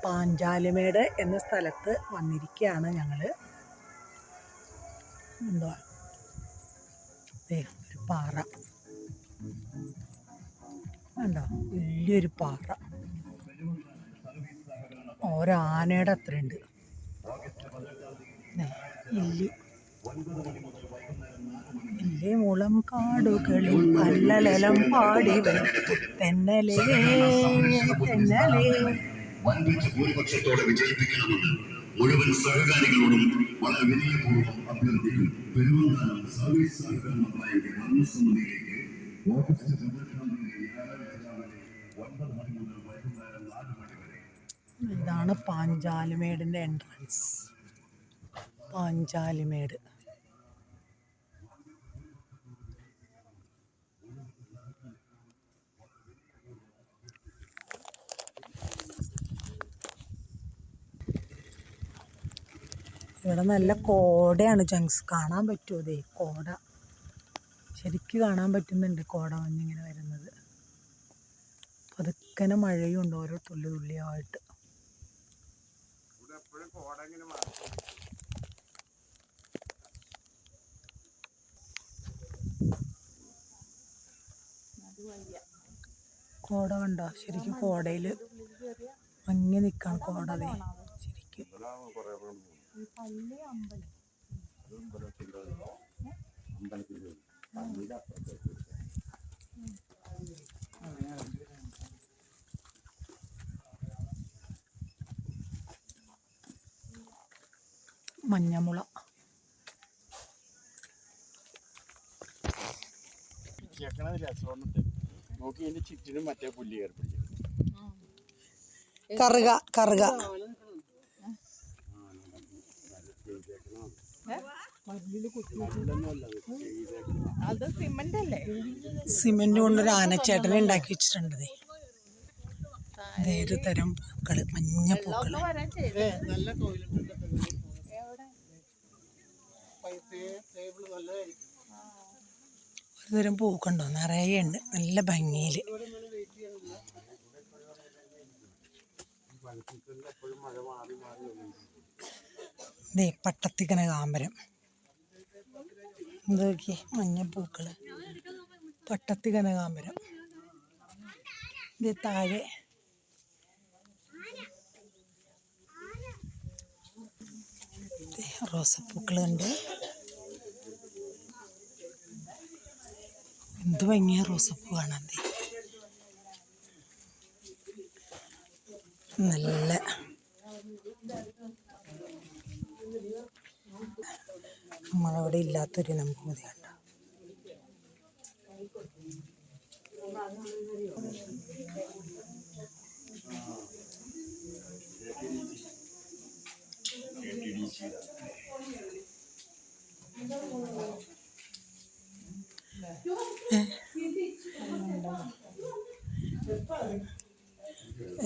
പാഞ്ചാലിമേട് എന്ന സ്ഥലത്ത് വന്നിരിക്കുകയാണ് ഞങ്ങൾ. എന്താ ഒരു പാറ ഉണ്ടോ, വലിയൊരു പാറ, ഒരാനയുടെ അത്രയുണ്ട്. ഇല്ലി മുളം കാടുകളിൽ അല്ലലം പാടി വരും തെന്നലേ തെന്നലേ. ഭൂരിപക്ഷത്തോടെ വിജയിപ്പിക്കണമെന്ന് മുഴുവൻ സഹകാരികളോടും വളരെ വിനയപൂർവ്വം അഭ്യർത്ഥിക്കും. പെരുവന്താനം സർവീസ് സഹകരണ ബാങ്ക് ഭരണസമിതിയിലേക്ക് ഓഗസ്റ്റ് 12 9 മണി മുതൽ വൈകുന്നേരം 4 മണി വരെ. ഇതാണ് പാഞ്ചാലിമേടിൻ്റെ എൻട്രൻസ്. പാഞ്ചാലിമേട് ഇവിടെ നല്ല കോടയാണ്. കാണാൻ പറ്റുമോ? ദേ കോട ശരിക്കും കാണാൻ പറ്റുന്നുണ്ട്. കോട മഞ്ഞിങ്ങനെ വരുന്നത്. പതുക്കനെ മഴയുണ്ട് ഓരോ തുള്ളി തുള്ളിയായിട്ട്. കോട കണ്ടോ? ശരിക്കും കോടയിൽ മങ്ങി നിൽക്കാണ് കോട. അതെ ശരിക്കും മഞ്ഞമുള. നോക്കി ഇതിന്റെ ചുറ്റിനും മറ്റേ പുല്ല് കയറി കറുക കറുക. സിമെന്റ് കൊണ്ടൊരു ആനച്ചേട്ടനെ ഉണ്ടാക്കി വെച്ചിട്ടുണ്ട്. ഒരു തരം പൂക്കള്, മഞ്ഞ പൂക്കള്. ഒരു തരം പൂക്കുണ്ടോ, നിറയെ ഉണ്ട്, നല്ല ഭംഗിയില്. പട്ടത്തി കനകാമ്പരം. നോക്കി മഞ്ഞപ്പൂക്കള്, പട്ടത്തി കനകാമ്പരം. ഇത് താഴെ റോസപ്പൂക്കളുണ്ട്. എന്ത് ഭംഗിയാ റോസപ്പൂ കാണാൻ. നല്ല നമ്മളവിടെ ഇല്ലാത്തൊരു നമ്പൂതി കണ്ട.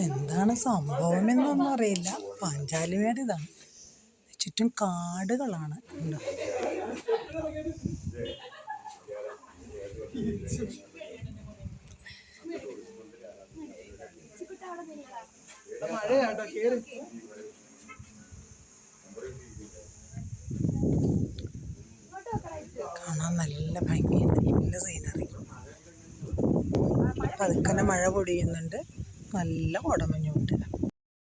എന്താണ് സംഭവം എന്നൊന്നും അറിയില്ല. പാഞ്ചാലിമേട് ഇതാണ്. ചുറ്റും കാടുകളാണ്. കാണാൻ നല്ല ഭംഗിയുണ്ട്, നല്ല സീനറി. പതുക്കനെ മഴ പൊടിയുന്നുണ്ട്, നല്ല കുടമഞ്ഞുണ്ട്.